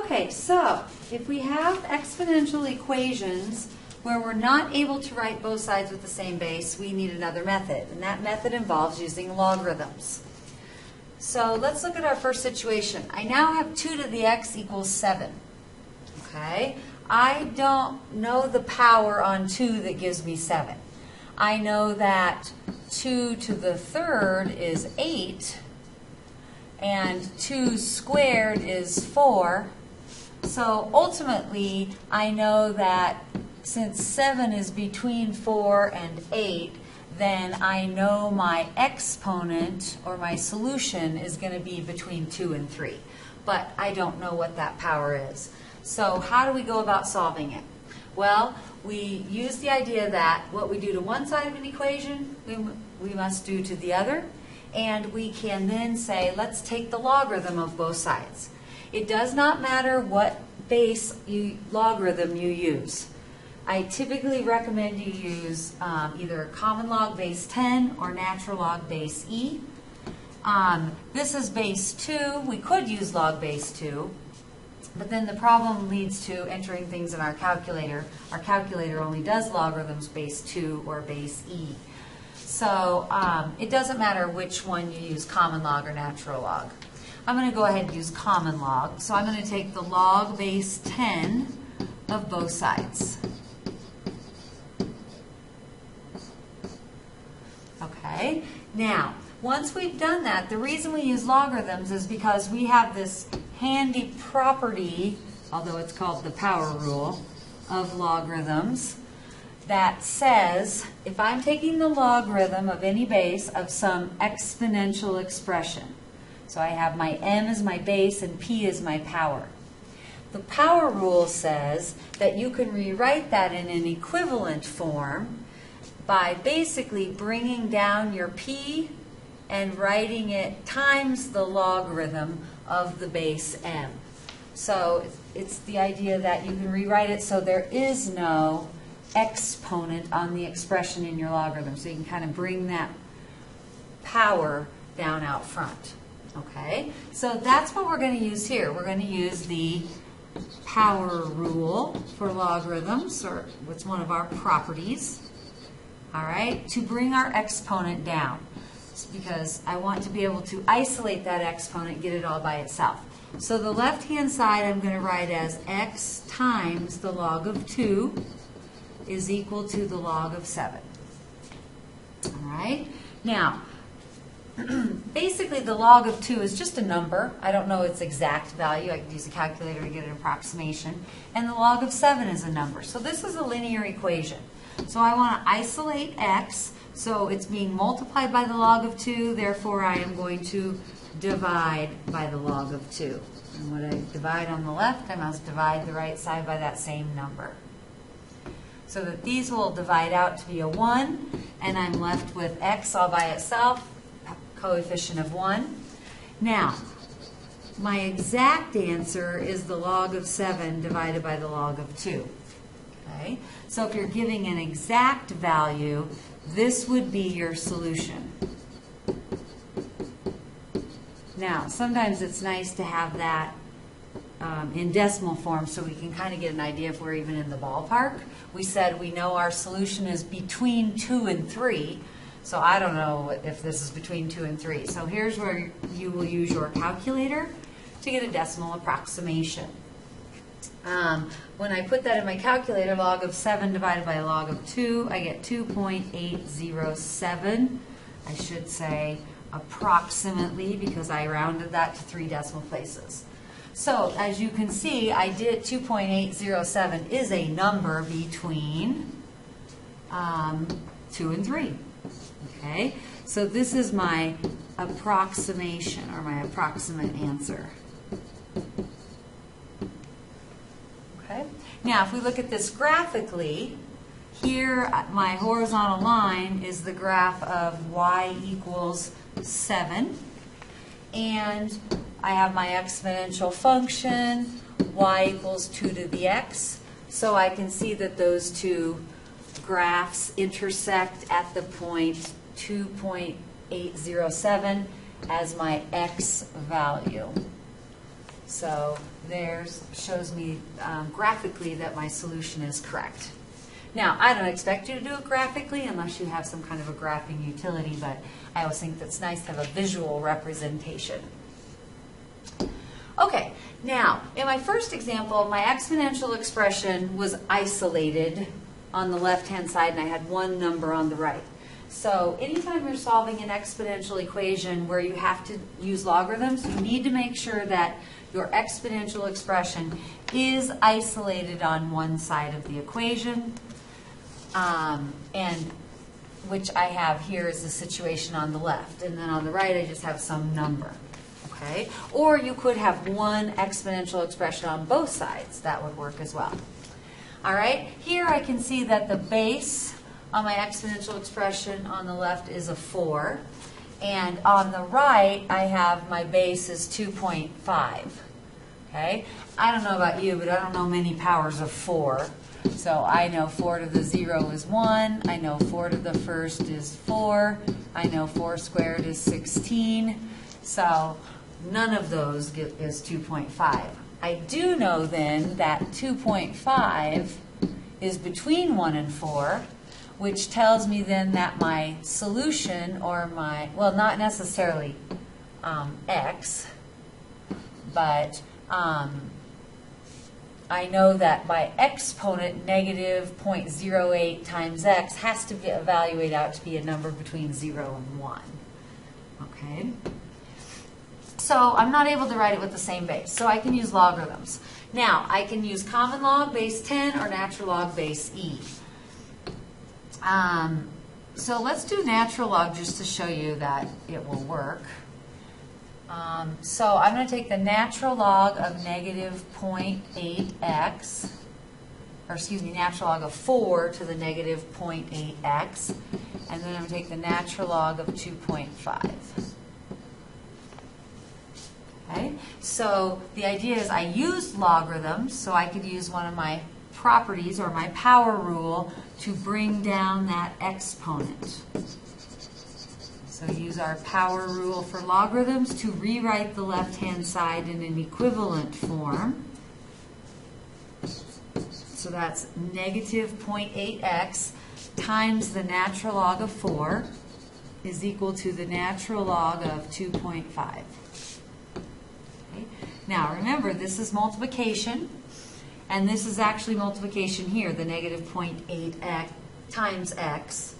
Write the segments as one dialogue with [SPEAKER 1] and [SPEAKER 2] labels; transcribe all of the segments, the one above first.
[SPEAKER 1] Okay, so if we have exponential equations where we're not able to write both sides with the same base, we need another method, and that method involves using logarithms. So let's look at our first situation. I now have 2 to the x equals 7. Okay? I don't know the power on 2 that gives me 7. I know that 2 to the third is 8, and 2 squared is 4. So ultimately, I know that since 7 is between 4 and 8, then I know my exponent, or my solution, is going to be between 2 and 3. But I don't know what that power is. So how do we go about solving it? Well, we use the idea that what we do to one side of an equation, we must do to the other. And we can then say, let's take the logarithm of both sides. It does not matter what base logarithm you use. I typically recommend you use either common log base 10 or natural log base e. This is base 2. We could use log base 2, but then the problem leads to entering things in our calculator. Our calculator only does logarithms base 2 or base e. So it doesn't matter which one you use, common log or natural log. I'm going to go ahead and use common log. So I'm going to take the log base 10 of both sides. Okay, now once we've done that, the reason we use logarithms is because we have this handy property, although it's called the power rule of logarithms, that says if I'm taking the logarithm of any base of some exponential expression, so I have my m as my base and p as my power. The power rule says that you can rewrite that in an equivalent form by basically bringing down your p and writing it times the logarithm of the base m. So it's the idea that you can rewrite it so there is no exponent on the expression in your logarithm. So you can kind of bring that power down out front. Okay, so that's what we're going to use here. We're going to use the power rule for logarithms, or what's one of our properties, all right, to bring our exponent down. It's because I want to be able to isolate that exponent, get it all by itself. So the left-hand side I'm going to write as x times the log of 2 is equal to the log of 7. All right, now basically the log of 2 is just a number. I don't know its exact value. I could use a calculator to get an approximation. And the log of 7 is a number. So this is a linear equation. So I want to isolate x. So it's being multiplied by the log of 2. Therefore, I am going to divide by the log of 2. And when I divide on the left, I must divide the right side by that same number. So that these will divide out to be a 1. And I'm left with x all by itself, coefficient of 1. Now, my exact answer is the log of 7 divided by the log of 2. Okay? So if you're giving an exact value, this would be your solution. Now, sometimes it's nice to have that in decimal form so we can kind of get an idea if we're even in the ballpark. We said we know our solution is between 2 and 3. So I don't know if this is between 2 and 3. So here's where you will use your calculator to get a decimal approximation. When I put that in my calculator, log of 7 divided by log of 2, I get 2.807. I should say approximately because I rounded that to 3 decimal places. So as you can see, I did 2.807 is a number between 2 and 3. Okay, so this is my approximation, or my approximate answer. Okay, now if we look at this graphically, here my horizontal line is the graph of y equals 7, and I have my exponential function, y equals 2 to the x, so I can see that those two graphs intersect at the point 2.807 as my x value. So there's shows me graphically that my solution is correct. Now, I don't expect you to do it graphically unless you have some kind of a graphing utility, but I always think that's nice to have a visual representation. Okay, now, in my first example, my exponential expression was isolated on the left-hand side, and I had one number on the right. So anytime you're solving an exponential equation where you have to use logarithms, you need to make sure that your exponential expression is isolated on one side of the equation. And which I have here is the situation on the left. And then on the right, I just have some number. Okay? Or you could have one exponential expression on both sides. That would work as well. All right? Here I can see that the base on my exponential expression on the left is a 4. And on the right, I have my base is 2.5. Okay? I don't know about you, but I don't know many powers of 4. So I know 4 to the 0 is 1. I know 4 to the first is 4. I know 4 squared is 16. So none of those is 2.5. I do know then that 2.5 is between 1 and 4, which tells me then that my solution, or my, well, not necessarily x, but I know that my exponent, negative 0.08 times x, has to evaluate out to be a number between 0 and 1. Okay? So I'm not able to write it with the same base, so I can use logarithms. Now, I can use common log base 10 or natural log base e. So let's do natural log just to show you that it will work. So I'm going to take the natural log of negative 0.8x, or excuse me, natural log of 4 to the negative 0.8x, and then I'm going to take the natural log of 2.5. Okay? So the idea is I used logarithms, so I could use one of my properties or my power rule to bring down that exponent. So use our power rule for logarithms to rewrite the left-hand side in an equivalent form. So that's negative 0.8x times the natural log of 4 is equal to the natural log of 2.5. Okay. Now remember, this is multiplication, and this is actually multiplication here, the negative 0.8x times x.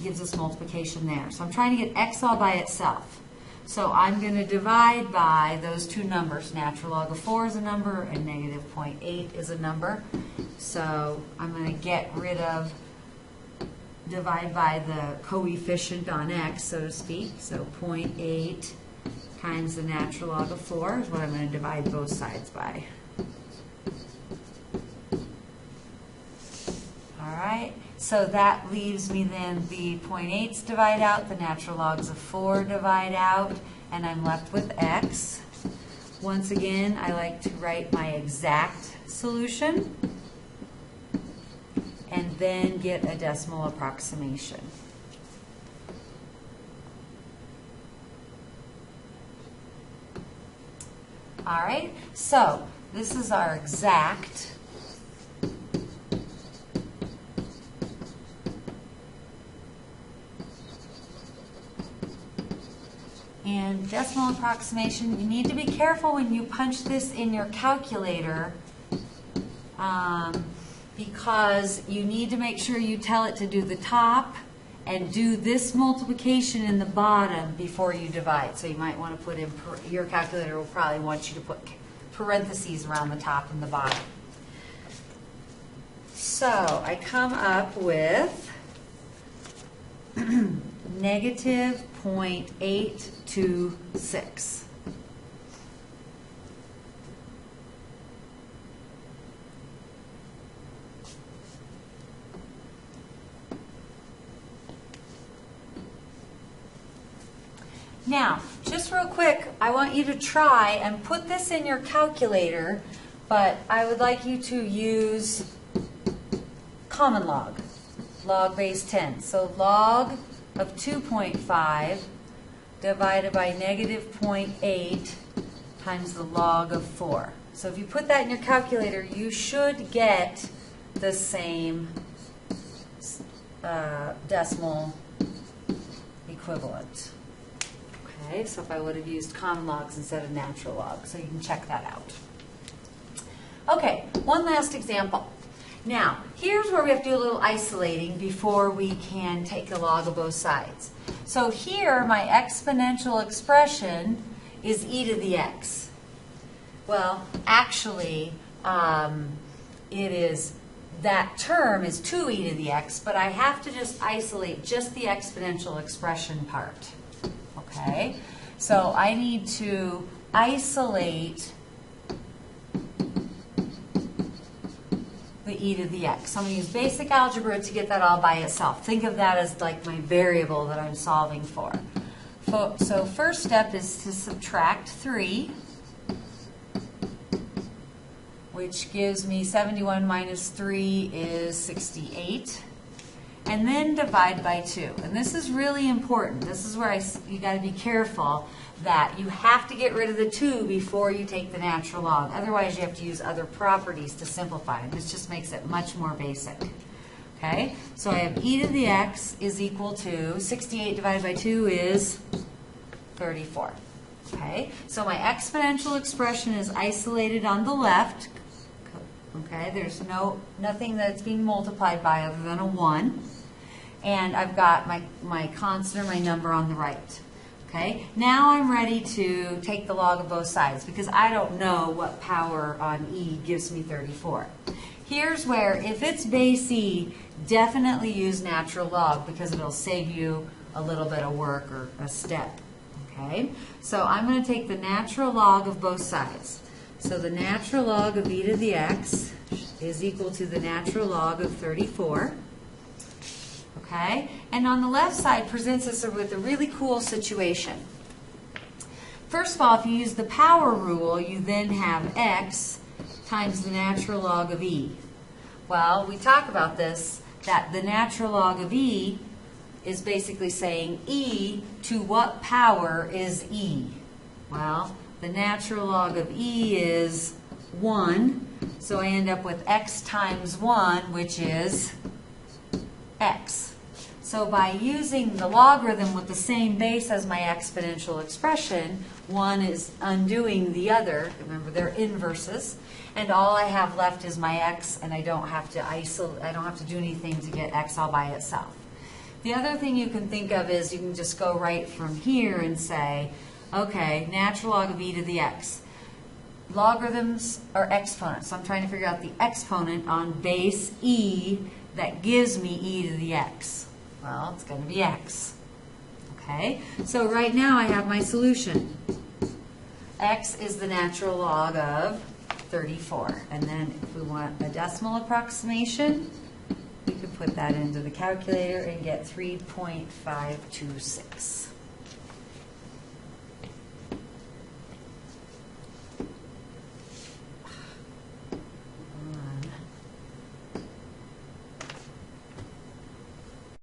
[SPEAKER 1] Gives us multiplication there. So I'm trying to get x all by itself. So I'm going to divide by those two numbers. Natural log of 4 is a number and negative 0.8 is a number. So I'm going to get rid of, divide by the coefficient on x, so to speak. So 0.8 times the natural log of 4 is what I'm going to divide both sides by. All right. So that leaves me then the 0.8's divide out, the natural logs of 4 divide out, and I'm left with x. Once again, I like to write my exact solution and then get a decimal approximation. All right, so this is our exact. And decimal approximation, you need to be careful when you punch this in your calculator because you need to make sure you tell it to do the top and do this multiplication in the bottom before you divide. So you might want to put in, your calculator will probably want you to put parentheses around the top and the bottom. So I come up with negative 0.826. Now, just real quick, I want you to try and put this in your calculator, but I would like you to use common log, log base 10. So log of 2.5 divided by negative 0.8 times the log of 4. So if you put that in your calculator, you should get the same decimal equivalent. Okay, so if I would have used common logs instead of natural logs, so you can check that out. Okay, one last example. Now, here's where we have to do a little isolating before we can take the log of both sides. So here, my exponential expression is e to the x. Well, actually, it is, that term is 2e to the x, but I have to just isolate just the exponential expression part. Okay? So I need to isolate the e to the x. So I'm going to use basic algebra to get that all by itself. Think of that as like my variable that I'm solving for. So first step is to subtract 3, which gives me 71 minus 3 is 68. And then divide by 2. And this is really important. This is where you got to be careful that you have to get rid of the 2 before you take the natural log. Otherwise, you have to use other properties to simplify it. This just makes it much more basic. Okay? So I have e to the x is equal to 68 divided by 2 is 34. Okay? So my exponential expression is isolated on the left. Okay? There's nothing that's being multiplied by other than a 1. And I've got my constant or my number on the right. Okay, now I'm ready to take the log of both sides because I don't know what power on e gives me 34. Here's where, if it's base e, definitely use natural log because it'll save you a little bit of work or a step. Okay, so I'm going to take the natural log of both sides. So the natural log of e to the x is equal to the natural log of 34. Okay? And on the left side presents us with a really cool situation. First of all, if you use the power rule, you then have x times the natural log of e. Well, we talk about this, that the natural log of e is basically saying e to what power is e? Well, the natural log of e is 1, so I end up with x times 1, which is x. So by using the logarithm with the same base as my exponential expression, one is undoing the other. Remember, they're inverses. And all I have left is my x, and I don't have to isolate, I don't have to do anything to get x all by itself. The other thing you can think of is you can just go right from here and say, okay, natural log of e to the x. Logarithms are exponents. So I'm trying to figure out the exponent on base e that gives me e to the x. Well, it's going to be x. Okay, so right now I have my solution. X is the natural log of 34. And then if we want a decimal approximation, we could put that into the calculator and get 3.526.